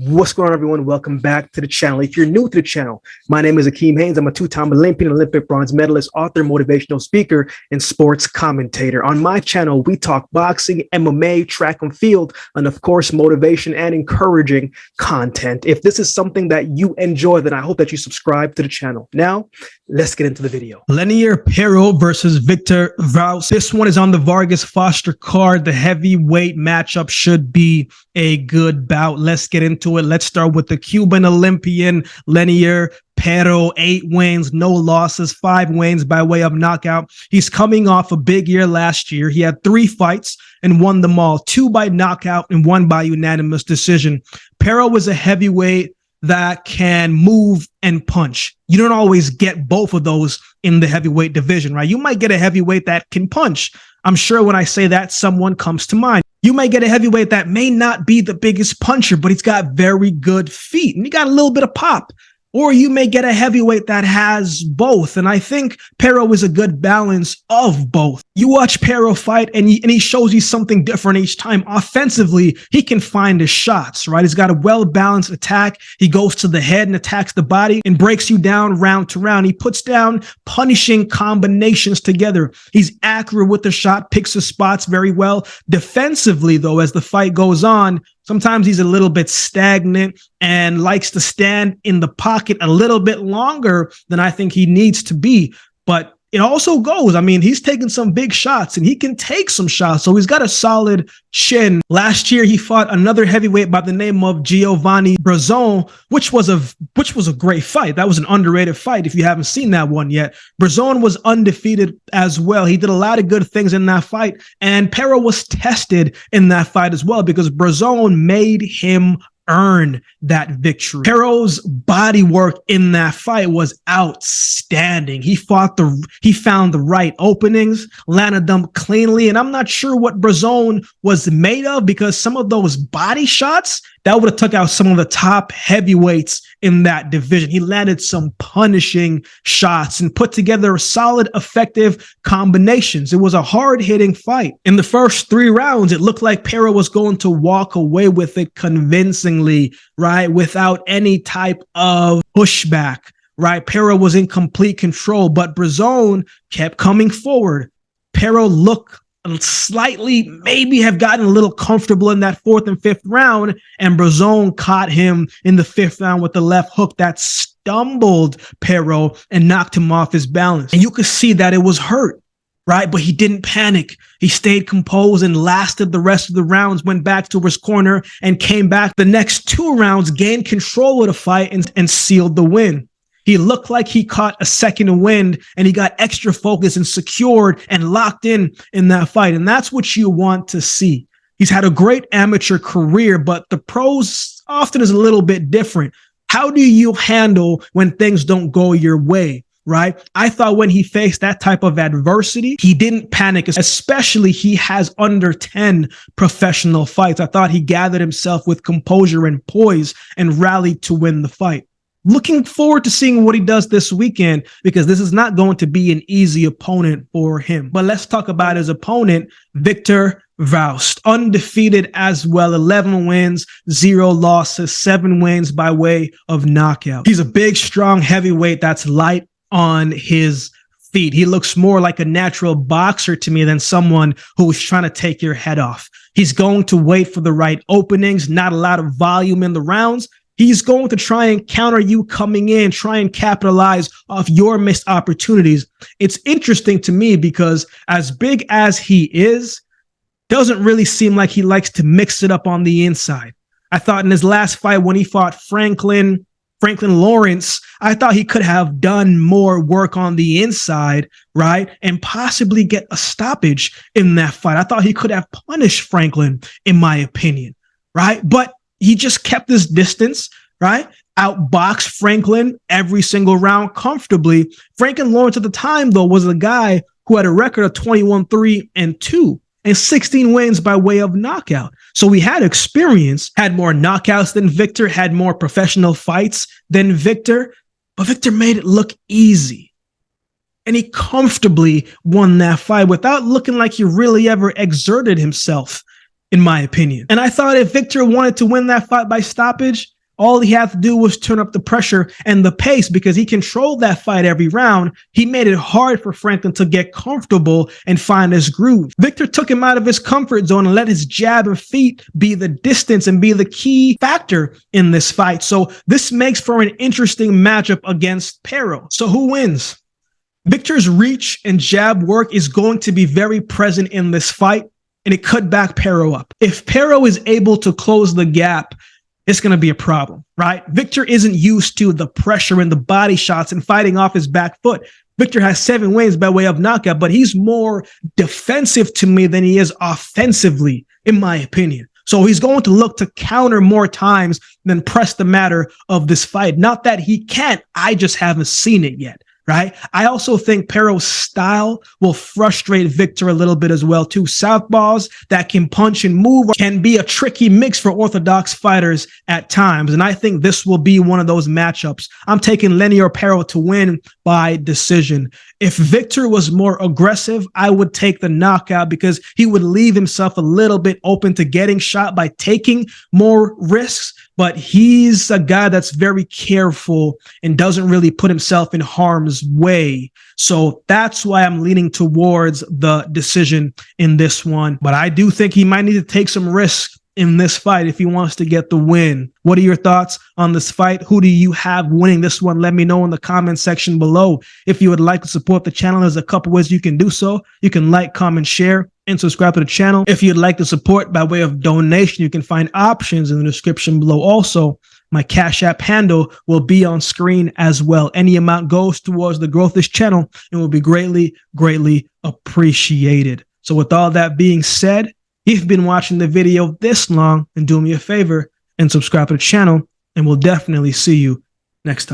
What's going on, everyone? Welcome back to the channel. If you're new to the channel, my name is AkeemHaynes. I'm a two-time Olympian, Olympic bronze medalist, author, motivational speaker, and sports commentator. On my channel, we talk boxing, MMA, track and field, and of course, motivation and encouraging content. If this is something that you enjoy, then I hope that you subscribe to the channel. Now, let's get into the video. Lenier versus Viktor Vykhryst. This one is on the Vargas Foster card. The heavyweight matchup should be a good bout. Let's get into it. Let's start with the Cuban Olympian Lenier. 8 wins, no losses, 5 wins by way of knockout. He's coming off a big year last year. He had 3 fights and won them all, 2 by knockout and 1 by unanimous decision. Pero was a heavyweight that can move and punch. You don't always get both of those in the heavyweight division, right? You might get a heavyweight that can punch. I'm sure when I say that, someone comes to mind. You might get a heavyweight that may not be the biggest puncher, but he's got very good feet and he got a little bit of pop. Or you may get a heavyweight that has both. And I think Pero is a good balance of both. You watch Pero fight and he shows you something different each time. Offensively, he can find his shots, right? He's got a well-balanced attack. He goes to the head and attacks the body and breaks you down round to round. He puts down punishing combinations together. He's accurate with the shot, picks his spots very well. Defensively, though, as the fight goes on, sometimes he's a little bit stagnant and likes to stand in the pocket a little bit longer than I think he needs to be. But it also goes, I mean, he's taking some big shots and he can take some shots. So he's got a solid chin. Last year, he fought another heavyweight by the name of Giovanni Brazon, which was a great fight. That was an underrated fight if you haven't seen that one yet. Brazon was undefeated as well. He did a lot of good things in that fight. And Pero was tested in that fight as well because Brazon made him earn that victory. Pero's body work in that fight was outstanding. He found the right openings, landed them cleanly, and I'm not sure what Brazon was made of because some of those body shots that would have took out some of the top heavyweights in that division. He landed some punishing shots and put together solid, effective combinations. It was a hard-hitting fight. In the first 3 rounds, it looked like Pero was going to walk away with it convincingly, right? Without any type of pushback, right? Pero was in complete control, but Brazon kept coming forward. Pero looked slightly, maybe have gotten a little comfortable in that 4th and 5th round, and Brazon caught him in the 5th round with the left hook that stumbled Pero and knocked him off his balance. And you could see that it was hurt, right? But he didn't panic. He stayed composed and lasted the rest of the rounds, went back to his corner and came back the next 2 rounds, gained control of the fight and sealed the win. He looked like he caught a second wind and he got extra focused and secured and locked in that fight. And that's what you want to see. He's had a great amateur career, but the pros often is a little bit different. How do you handle when things don't go your way, right? I thought when he faced that type of adversity, he didn't panic, especially he has under 10 professional fights. I thought he gathered himself with composure and poise and rallied to win the fight. Looking forward to seeing what he does this weekend because this is not going to be an easy opponent for him. But let's talk about his opponent, Viktor Vykhryst. Undefeated as well, 11 wins, 0 losses, 7 wins by way of knockout. He's a big, strong heavyweight that's light on his feet. He looks more like a natural boxer to me than someone who is trying to take your head off. He's going to wait for the right openings, not a lot of volume in the rounds. He's going to try and counter you coming in, try and capitalize off your missed opportunities. It's interesting to me because as big as he is, doesn't really seem like he likes to mix it up on the inside. I thought in his last fight when he fought Franklin Lawrence, I thought he could have done more work on the inside, right? And possibly get a stoppage in that fight. I thought he could have punished Franklin, in my opinion, right? But he just kept his distance, right? Outboxed Franklin every single round comfortably. Franklin Lawrence at the time, though, was a guy who had a record of 21-3-2 and 16 wins by way of knockout. So he had experience, had more knockouts than Viktor, had more professional fights than Viktor, but Viktor made it look easy. And he comfortably won that fight without looking like he really ever exerted himself in my opinion. And I thought if Viktor wanted to win that fight by stoppage, all he had to do was turn up the pressure and the pace because he controlled that fight every round. He made it hard for Franklin to get comfortable and find his groove. Viktor took him out of his comfort zone and let his jab and feet be the distance and be the key factor in this fight. So this makes for an interesting matchup against Pero. So who wins? Viktor's reach and jab work is going to be very present in this fight, and it could back Pero up. If Pero is able to close the gap, it's going to be a problem, right? Viktor isn't used to the pressure and the body shots and fighting off his back foot. Viktor has 7 wins by way of knockout, but he's more defensive to me than he is offensively, in my opinion. So he's going to look to counter more times than press the matter of this fight. Not that he can't, I just haven't seen it yet. Right. I also think Pero's style will frustrate Viktor a little bit as well, too. Southpaws that can punch and move can be a tricky mix for orthodox fighters at times. And I think this will be one of those matchups. I'm taking Lenier Pero to win by decision. If Viktor was more aggressive, I would take the knockout because he would leave himself a little bit open to getting shot by taking more risks. But he's a guy that's very careful and doesn't really put himself in harm's way. So that's why I'm leaning towards the decision in this one. But I do think he might need to take some risks in this fight if he wants to get the win. What are your thoughts on this fight? Who do you have winning this one? Let me know in the comment section below. If you would like to support the channel, there's a couple ways you can do so. You can like, comment, share, and subscribe to the channel. If you'd like to support by way of donation, you can find options in the description below. Also, my Cash App handle will be on screen as well. Any amount goes towards the growth of this channel and will be greatly, greatly appreciated. So with all that being said, if you've been watching the video this long, then do me a favor and subscribe to the channel, and we'll definitely see you next time.